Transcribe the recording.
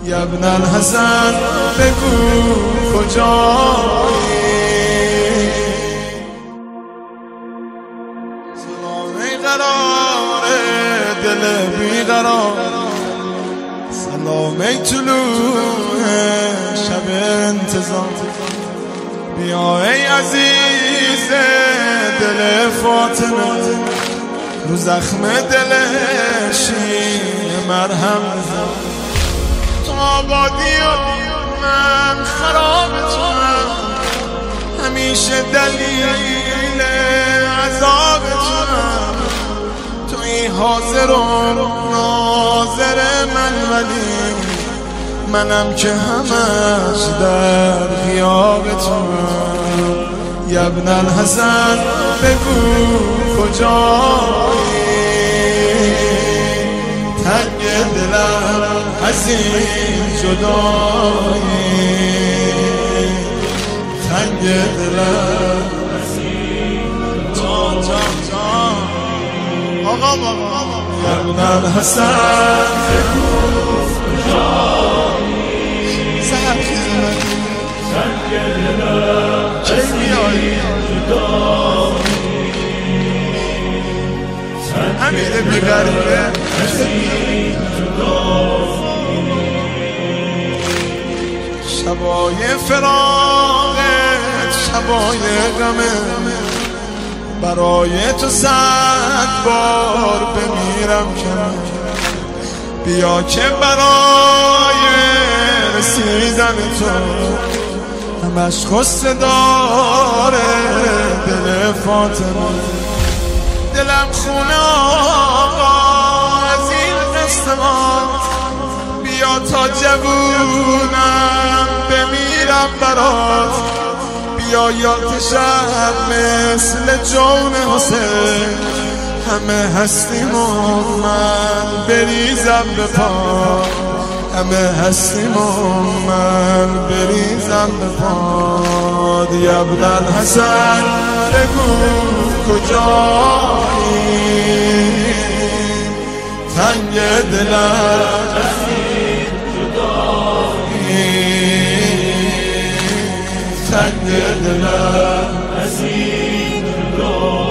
یا ابن الحسن بگو کجایی؟ سلام قرار دل بیقرار، سلام طلوع شب انتظار، بیا ای عزیز دل فاطمه، رو زخم دل شیر مرهم بزن. تو آبادی و من خراب توام، همیشه دلیل عذاب توام. توی حاضر و ناظر من، ولی منم که همش در غیاب توام. یا ابن الحسن بگو کجایی؟ تنگ دلم از این جدایی، تنگ دلم از این جدایی. آقا یا ابن الحسن بگو کجایی؟ سهر خیزم تنگ دلم کی میایی؟ امیر بی‌غریبه شبای فراقت، شبای غمه، برای تو 100 بار بمیرم کنم. بیا که برای رسیدن تو همش خسته داره دل فاطمه. دلم خونه آقا از این قسمت، بیا تا جوونم بمیرم برات. بیا یاد شب مثل جون حسین، همه هستیم و من بریزم به پا، همه هستیم و من بریزم به پا. یا ابن الحسن بگو کجایی؟ تنگ دلم از این جدایی، تنگ دلم از این جدایی.